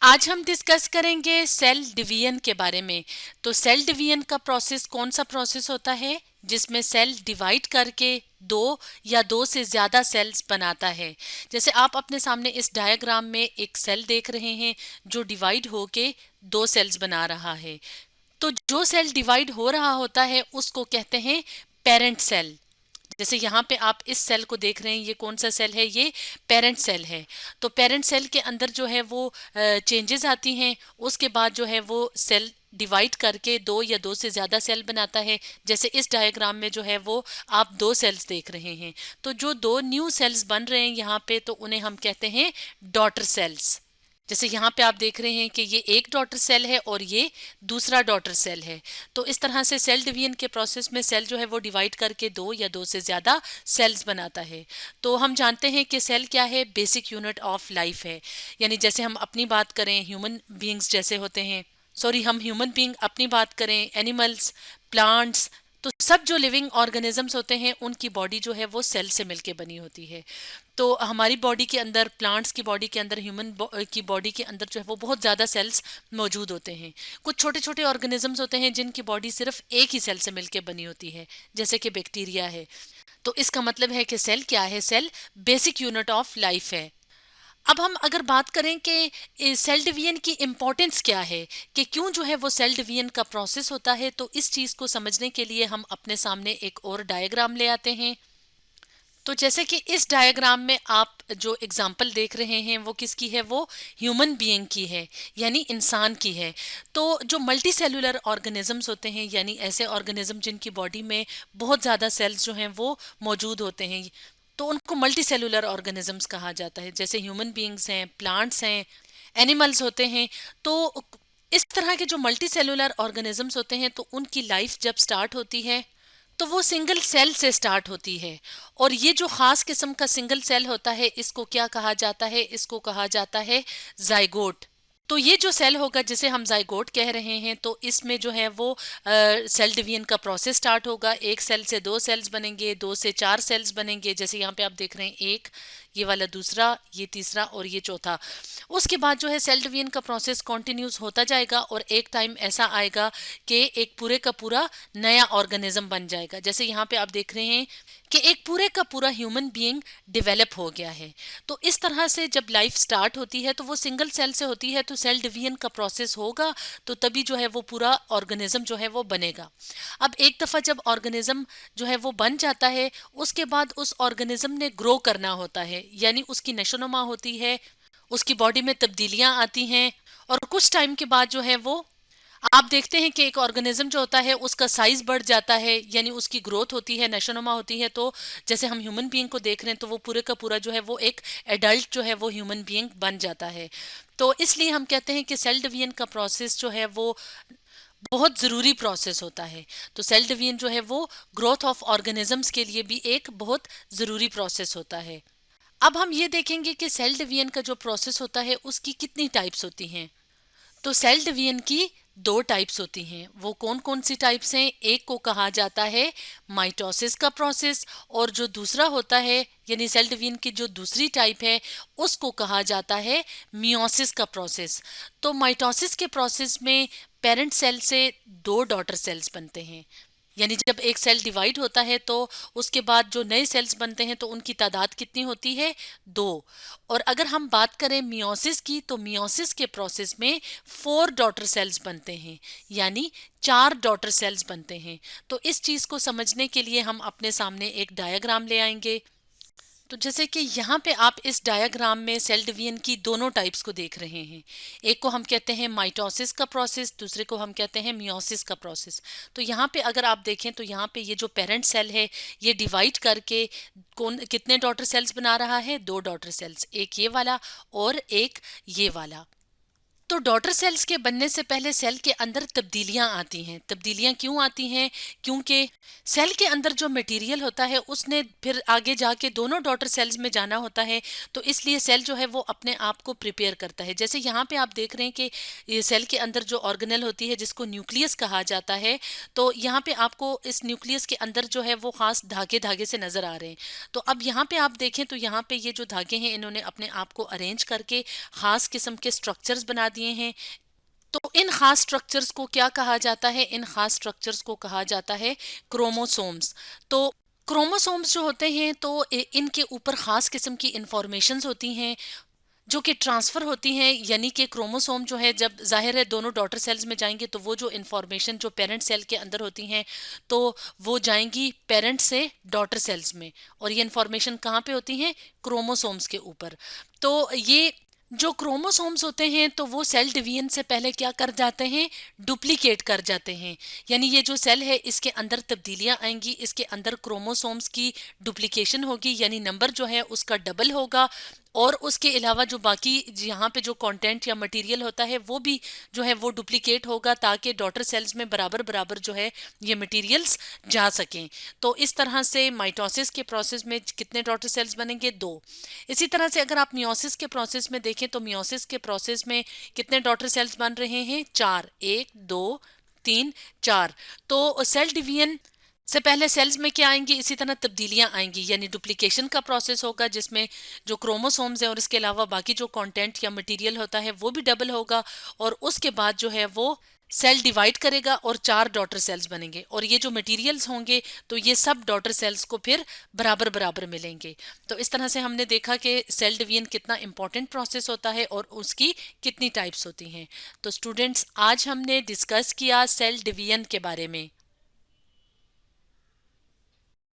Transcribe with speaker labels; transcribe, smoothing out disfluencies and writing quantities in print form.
Speaker 1: आज हम डिस्कस करेंगे सेल डिवीजन के बारे में। तो सेल डिवीजन का प्रोसेस कौन सा प्रोसेस होता है जिसमें सेल डिवाइड करके दो या दो से ज़्यादा सेल्स बनाता है। जैसे आप अपने सामने इस डायग्राम में एक सेल देख रहे हैं जो डिवाइड होके दो सेल्स बना रहा है। तो जो सेल डिवाइड हो रहा होता है उसको कहते हैं पेरेंट सेल। जैसे यहाँ पे आप इस सेल को देख रहे हैं, ये कौन सा सेल है? ये पेरेंट सेल है। तो पेरेंट सेल के अंदर जो है वो चेंजेस आती हैं, उसके बाद जो है वो सेल डिवाइड करके दो या दो से ज़्यादा सेल बनाता है। जैसे इस डायग्राम में जो है वो आप दो सेल्स देख रहे हैं। तो जो दो न्यू सेल्स बन रहे हैं यहाँ पे, तो उन्हें हम कहते हैं डॉटर सेल्स। जैसे यहाँ पे आप देख रहे हैं कि ये एक डॉटर सेल है और ये दूसरा डॉटर सेल है। तो इस तरह से सेल डिवीजन के प्रोसेस में सेल जो है वो डिवाइड करके दो या दो से ज़्यादा सेल्स बनाता है। तो हम जानते हैं कि सेल क्या है? बेसिक यूनिट ऑफ लाइफ है। यानी जैसे हम अपनी बात करें, ह्यूमन बीइंग्स जैसे होते हैं, हम ह्यूमन बीइंग अपनी बात करें, एनिमल्स, प्लांट्स, तो सब जो लिविंग ऑर्गेनिजम्स होते हैं उनकी बॉडी जो है वो सेल से मिलके बनी होती है। तो हमारी बॉडी के अंदर, प्लांट्स की बॉडी के अंदर, की बॉडी के अंदर जो है वो बहुत ज़्यादा सेल्स मौजूद होते हैं। कुछ छोटे छोटे ऑर्गेनिजम्स होते हैं जिनकी बॉडी सिर्फ एक ही सेल से मिलके बनी होती है, जैसे कि बैक्टीरिया है। तो इसका मतलब है कि सेल क्या है? Cell basic unit of life है। अब हम अगर बात करें कि सेल डिवीजन की इम्पोर्टेंस क्या है, कि क्यों जो है वो सेल डिवीजन का प्रोसेस होता है, तो इस चीज़ को समझने के लिए हम अपने सामने एक और डायग्राम ले आते हैं। तो जैसे कि इस डायग्राम में आप जो एग्जाम्पल देख रहे हैं वो किसकी है? वो ह्यूमन बीइंग की है, यानी इंसान की है। तो जो मल्टी सेलुलर ऑर्गेनिजम्स होते हैं, यानी ऐसे ऑर्गेनिज्म जिनकी बॉडी में बहुत ज़्यादा सेल्स जो हैं वो मौजूद होते हैं, तो उनको मल्टी सेलुलर ऑर्गेनिजम्स कहा जाता है। जैसे ह्यूमन बीइंग्स हैं, प्लांट्स हैं, एनिमल्स होते हैं। तो इस तरह के जो मल्टी सेलुलर ऑर्गेनिजम्स होते हैं, तो उनकी लाइफ जब स्टार्ट होती है तो वो सिंगल सेल से स्टार्ट होती है। और ये जो खास किस्म का सिंगल सेल होता है, इसको क्या कहा जाता है? इसको कहा जाता है जाइगोट। तो ये जो सेल होगा जिसे हम जाइगोट कह रहे हैं, तो इसमें जो है वो सेल डिवीजन का प्रोसेस स्टार्ट होगा। एक सेल से दो सेल्स बनेंगे, दो से चार सेल्स बनेंगे। जैसे यहाँ पे आप देख रहे हैं, एक, ये वाला दूसरा, ये तीसरा और ये चौथा। उसके बाद जो है सेल डिवीजन का प्रोसेस कंटिन्यूस होता जाएगा और एक टाइम ऐसा आएगा कि एक पूरे का पूरा नया ऑर्गेनिज्म बन जाएगा। जैसे यहाँ पे आप देख रहे हैं कि एक पूरे का पूरा ह्यूमन बीइंग डेवलप हो गया है। तो इस तरह से जब लाइफ स्टार्ट होती है तो वो सिंगल सेल से होती है, तो सेल डिवीजन का प्रोसेस होगा तो तभी जो है वो पूरा ऑर्गेनिज्म जो है वो बनेगा। अब एक दफ़ा जब ऑर्गेनिज्म जो है वो बन जाता है, उसके बाद उस ऑर्गेनिज्म ने ग्रो करना होता है, यानी उसकी नशोनुमा होती है, उसकी बॉडी में तब्दीलियां आती हैं। और कुछ टाइम के बाद जो है वो आप देखते हैं कि एक ऑर्गेनिज्म जो होता है उसका साइज बढ़ जाता है, यानी उसकी ग्रोथ होती है, नशोनुमा होती है। तो जैसे हम ह्यूमन बीइंग को देख रहे हैं, तो वो पूरे का पूरा जो है वो एक एडल्ट जो है वो ह्यूमन बीइंग बन जाता है। तो इसलिए हम कहते हैं कि सेल डिवीजन का प्रोसेस जो है वो बहुत ज़रूरी प्रोसेस होता है। तो सेल डिवीजन जो है वो ग्रोथ ऑफ ऑर्गेनिजम्स के लिए भी एक बहुत ज़रूरी प्रोसेस होता है। अब हम ये देखेंगे कि सेल डिवीजन का जो प्रोसेस होता है उसकी कितनी टाइप्स होती हैं। तो सेल डिवीजन की दो टाइप्स होती हैं। वो कौन कौन सी टाइप्स हैं? एक को कहा जाता है माइटोसिस का प्रोसेस, और जो दूसरा होता है, यानी सेल डिवीजन की जो दूसरी टाइप है, उसको कहा जाता है मियोसिस का प्रोसेस। तो माइटोसिस के प्रोसेस में पेरेंट सेल से दो डॉटर सेल्स बनते हैं। यानी जब एक सेल डिवाइड होता है तो उसके बाद जो नए सेल्स बनते हैं तो उनकी तादाद कितनी होती है? दो। और अगर हम बात करें मियोसिस की, तो मियोसिस के प्रोसेस में फोर डॉटर सेल्स बनते हैं, यानी चार डॉटर सेल्स बनते हैं। तो इस चीज़ को समझने के लिए हम अपने सामने एक डायग्राम ले आएंगे। तो जैसे कि यहाँ पे आप इस डायग्राम में सेल डिवीजन की दोनों टाइप्स को देख रहे हैं। एक को हम कहते हैं माइटोसिस का प्रोसेस, दूसरे को हम कहते हैं मियोसिस का प्रोसेस। तो यहाँ पे अगर आप देखें तो यहाँ पे ये जो पेरेंट सेल है, ये डिवाइड करके कौन कितने डॉटर सेल्स बना रहा है? दो डॉटर सेल्स, एक ये वाला और एक ये वाला। तो डॉटर सेल्स के बनने से पहले सेल के अंदर तब्दीलियां आती हैं। तब्दीलियां क्यों आती हैं? क्योंकि सेल के अंदर जो मटेरियल होता है उसने फिर आगे जाके दोनों डॉटर सेल्स में जाना होता है, तो इसलिए सेल जो है वो अपने आप को प्रिपेयर करता है। जैसे यहाँ पे आप देख रहे हैं कि ये सेल के अंदर जो ऑर्गेनेल होती है जिसको न्यूक्लियस कहा जाता है, तो यहाँ पे आपको इस न्यूक्लियस के अंदर जो है वो खास धागे धागे से नजर आ रहे हैं। तो अब यहाँ पे आप देखें तो यहाँ पे ये जो धागे हैं इन्होंने अपने आप को अरेंज करके खास किस्म के स्ट्रक्चर्स बना दिए हैं। तो इन खास स्ट्रक्चर्स को क्या कहा जाता है? इन खास स्ट्रक्चर्स को कहा जाता है क्रोमोसोम्स। तो क्रोमोसोम्स जो होते हैं तो इनके ऊपर खास किस्म की इंफॉर्मेशंस होती हैं जो कि ट्रांसफ़र होती हैं, यानी कि क्रोमोसोम जो है जब ज़ाहिर है दोनों डॉटर सेल्स में जाएंगे तो वो जो इन्फॉर्मेशन जो पेरेंट सेल के अंदर होती हैं तो वो जाएंगी पेरेंट से डॉटर सेल्स में, और ये इन्फॉर्मेशन कहाँ पे होती हैं? क्रोमोसोम्स के ऊपर। तो ये जो क्रोमोसोम्स होते हैं तो वो सेल डिवीजन से पहले क्या कर जाते हैं? डुप्लीकेट कर जाते हैं। यानी ये जो सेल है इसके अंदर तब्दीलियां आएंगी, इसके अंदर क्रोमोसोम्स की डुप्लीकेशन होगी, यानी नंबर जो है उसका डबल होगा, और उसके अलावा जो बाकी यहाँ पे जो कंटेंट या मटेरियल होता है वो भी जो है वो डुप्लीकेट होगा ताकि डॉटर सेल्स में बराबर बराबर जो है ये मटेरियल्स जा सकें। तो इस तरह से माइटोसिस के प्रोसेस में कितने डॉटर सेल्स बनेंगे? 2। इसी तरह से अगर आप मियोसिस के प्रोसेस में देखें तो मियोसिस के प्रोसेस में कितने डॉटर सेल्स बन रहे हैं? 4। 1 2 3 4। तो सेल डिवीजन से पहले सेल्स में क्या आएंगी? इसी तरह तब्दीलियां आएंगी, यानी डुप्लीकेशन का प्रोसेस होगा जिसमें जो क्रोमोसोम्स है और इसके अलावा बाकी जो कंटेंट या मटेरियल होता है वो भी डबल होगा, और उसके बाद जो है वो सेल डिवाइड करेगा और 4 डॉटर सेल्स बनेंगे, और ये जो मटेरियल्स होंगे तो ये सब डॉटर सेल्स को फिर बराबर बराबर मिलेंगे। तो इस तरह से हमने देखा कि सेल डिवीजन कितना इंपॉर्टेंट प्रोसेस होता है और उसकी कितनी टाइप्स होती हैं। तो स्टूडेंट्स, आज हमने डिस्कस किया सेल डिवीजन के बारे में।